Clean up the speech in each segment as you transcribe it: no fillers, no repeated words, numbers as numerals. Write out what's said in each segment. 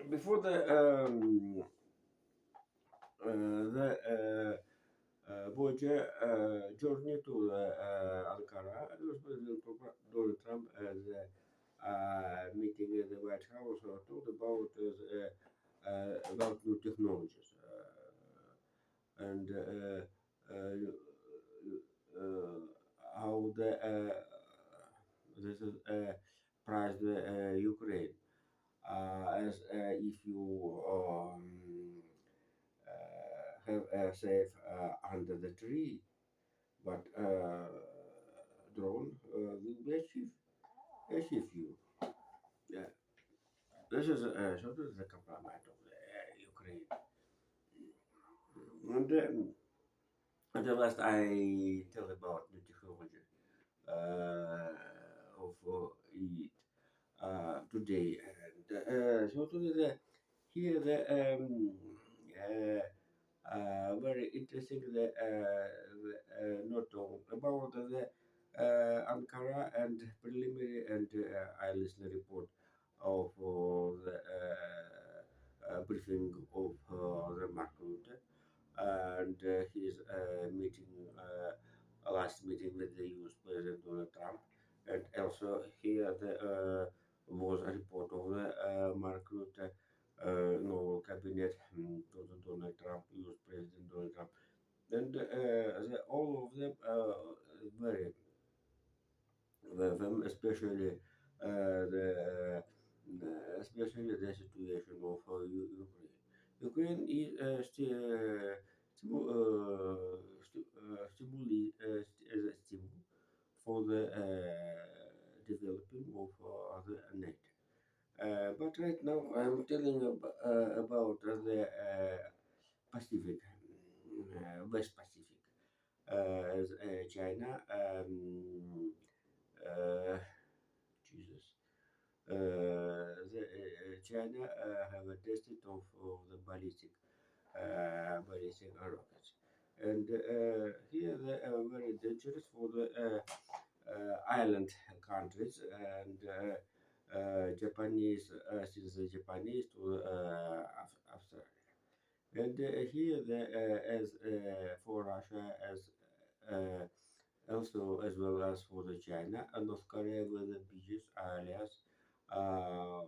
before the Voyager journey to Ankara, it was President Donald Trump as meeting at the White House talked about new technologies and uh, how this is priced Ukraine as if you have a safe under the tree, but drone will be achieve you. Yeah, this is sort of the compliment of the Ukraine. And the last I tell about the technology of it today, and so today here the very interesting note about the Ankara and preliminary and I listened report of the briefing of the Mark Rutte and his meeting, last meeting with the US President Donald Trump, and also here was a report of the Mark Rutte, no cabinet to the Donald Trump, US President Donald Trump, and all of them very them, especially especially the situation of Ukraine. Ukraine is still stimuli for the developing of the NATO. But right now, I'm telling about the Pacific, West Pacific, as China. Uh, Jesus. China have a tested of the ballistic rockets, and here they are very dangerous for the island countries and Japanese, since the Japanese to Australia. And here, as for Russia, as also as well as for the China and North Korea with the biggest areas uh,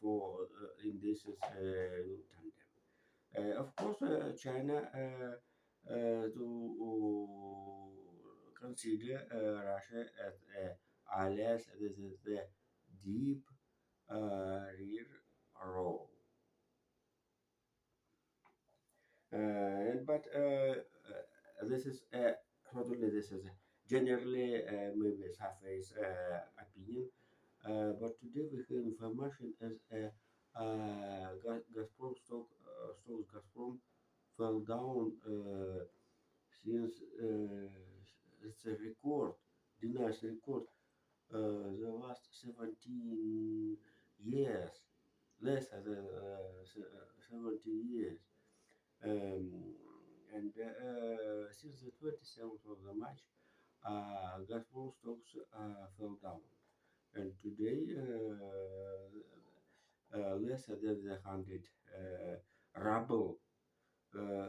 for in this is tandem. Of course, China to consider Russia as alias. This is the deep rear role. But this is totally this is generally maybe surface opinion. But today we have information as Gazprom stocks Gazprom fell down since it's a record, denies record, the last 17 years, less than 17 years. Um, and since the 27th of the March, Gazprom stocks fell down. And today, less than the 100 ruble. Uh,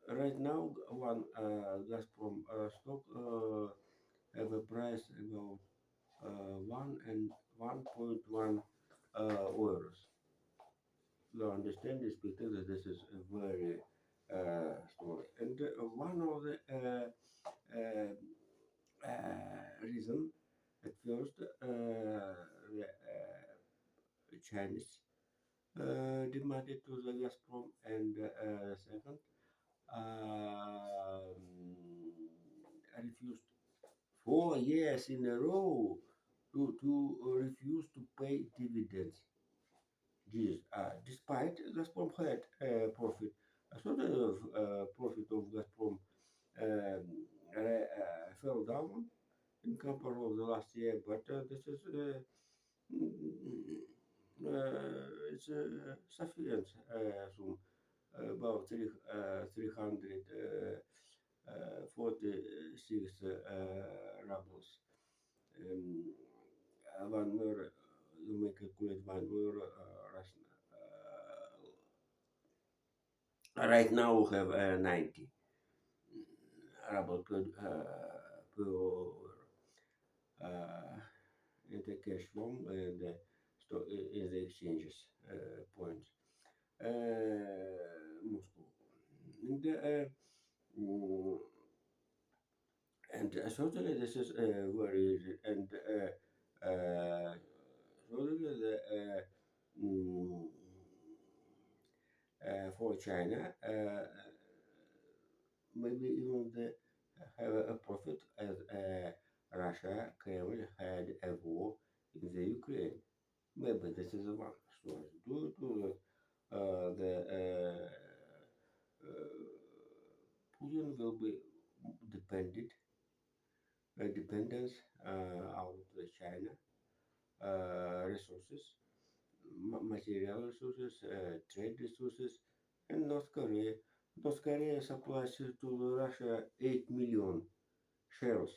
right now, one Gazprom stock have a price about 1.1 euros. You understand this because this is a very story. And one of the reason at first the Chinese demanded to the Gazprom, and second refused 4 years in a row to refuse to pay dividends. This, despite Gazprom had profit, a sort of profit of Gazprom fell down in comparison of the last year, but this is mm, it's sufficient from about 346 rubles. One more you may calculate €1. Right now we have 90 ruble per uh, in the cash form and in the exchanges points. Moscow. And, mm, and certainly this is very easy. And certainly mm, for China, maybe even they have a profit as Russia, Kremlin had a war in the Ukraine. Maybe this is one story. Due to the Putin will be dependent dependence on the China resources, material resources, trade resources, and North Korea. North Korea supplies to Russia 8 million shells,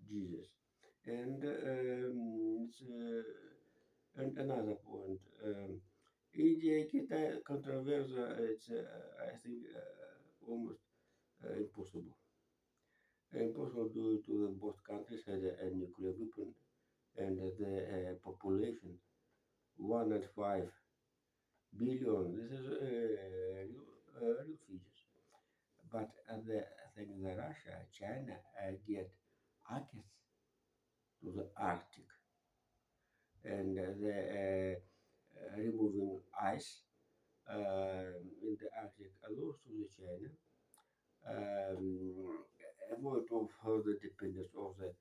Jesus. And and another point, India-Kita controversy, it's I think almost impossible. Impossible due to both countries had a nuclear weapon and the population 1.5 billion. This is real figures. But the thing is that Russia, China get access to the Arctic and the removing ice in the Arctic allows to the China um, avoid of the dependence of the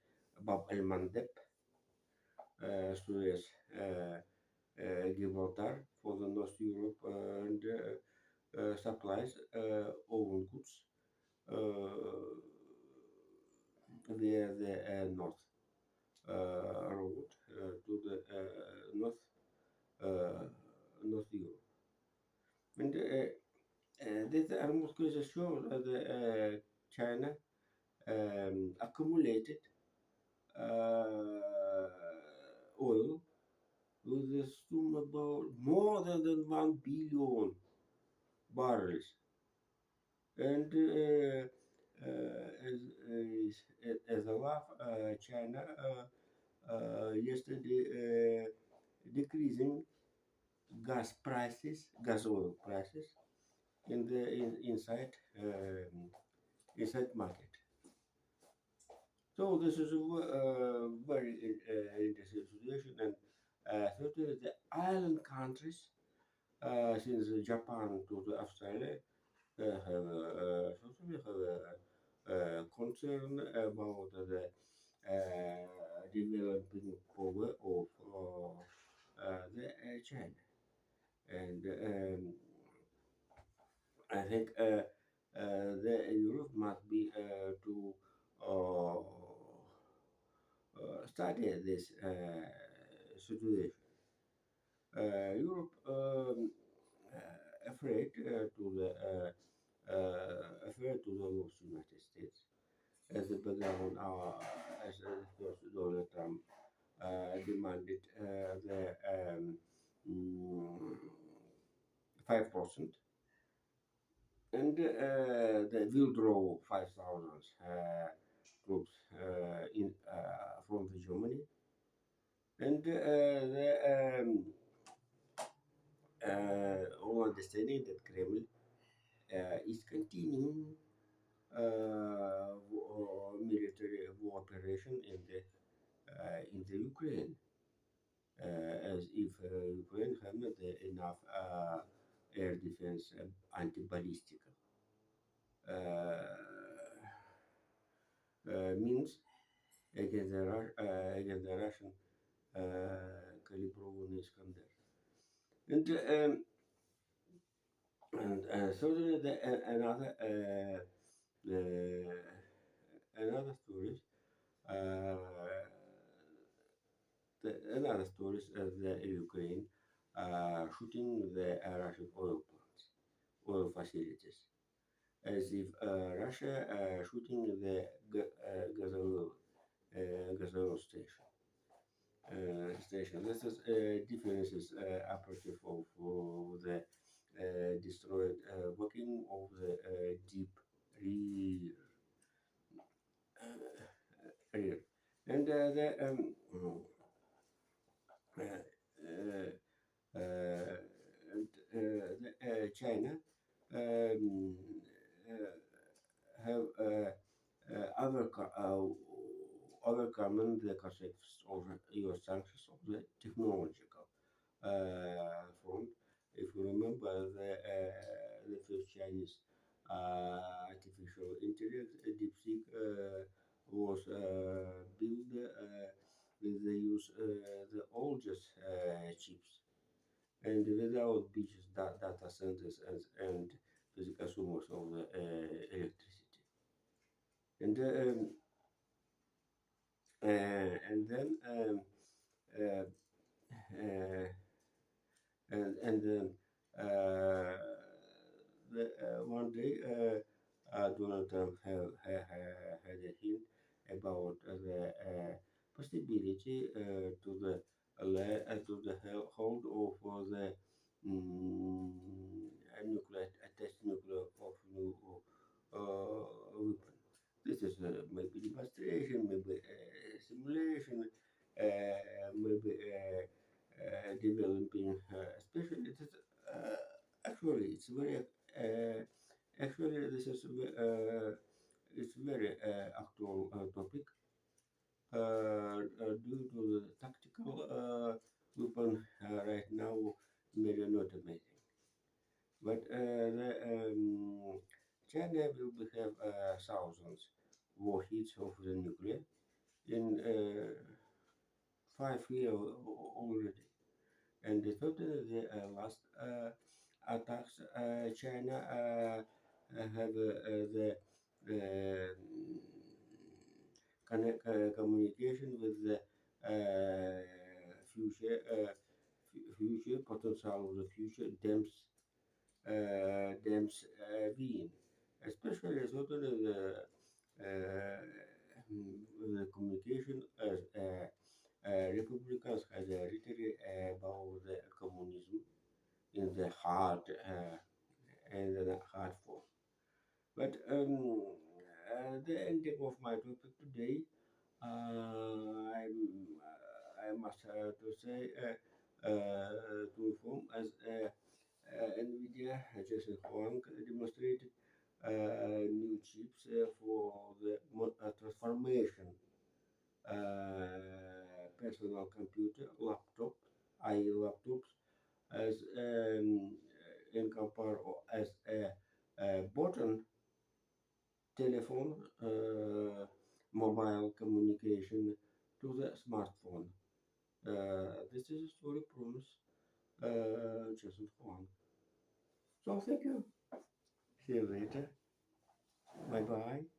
Bab el Mandeb, Suez, Gibraltar for the North Europe and supplies own goods via the north road to the uh, North Europe. And this almost goes to show that China accumulated oil with a sum about more than 1 billion barrels. And as a laugh, China yesterday decreasing gas oil prices in the inside market. So this is a very interesting situation, and certainly the island countries, since Japan to the Australia, have certainly have a concern about the developing power of the China, and I think the Europe must be to uh, study this situation. Europe afraid to the afraid to the most United States as the background as course Donald Trump demanded the 5%, and they will draw 5,000 troops from the Germany, and the all understanding that Kremlin is continuing military war operation in the Ukraine, as if Ukraine have not enough air defense anti-ballistic means against the Russian Kalibrovny Iskander. And so uh, another stories uh, another stories of the Ukraine shooting the Russian oil plants, oil facilities, as if Russia shooting the gas oil station. station. This is differences aperture for the destroyed working of the deep rear. Rear. And uh, uh, uh, China um, have overcome the concepts of your sanctions of the technological front. If you remember, the first Chinese artificial intelligence, DeepSeek, was built with the use the oldest chips and without beaches, data centers, and physical consumers of the electricity. And and then uh, uh, and then uh, one day Donald Trump had a hint about the possibility to the hold of the mm, nuclear test nuclear of new weapon. This is maybe demonstration, maybe simulation, maybe developing, especially it is actually it's very actually this is it's very actual topic due to the tactical weapon right now maybe not amazing, but China will have thousands warheads of the nuclear in 5 years already. And totally the last attacks, China have the communication with the future potential of the future dams being, especially sort of the communication as Republicans had written about the communism in the hard and the hard form. But the ending of my topic today, I must to say to inform as NVIDIA Jason Huang demonstrated new chips for the transformation personal computer, laptop, i laptops, as in compare as a button telephone, mobile communication to the smartphone. This is a story promise Jason Huang. So thank you. See you later. Bye bye.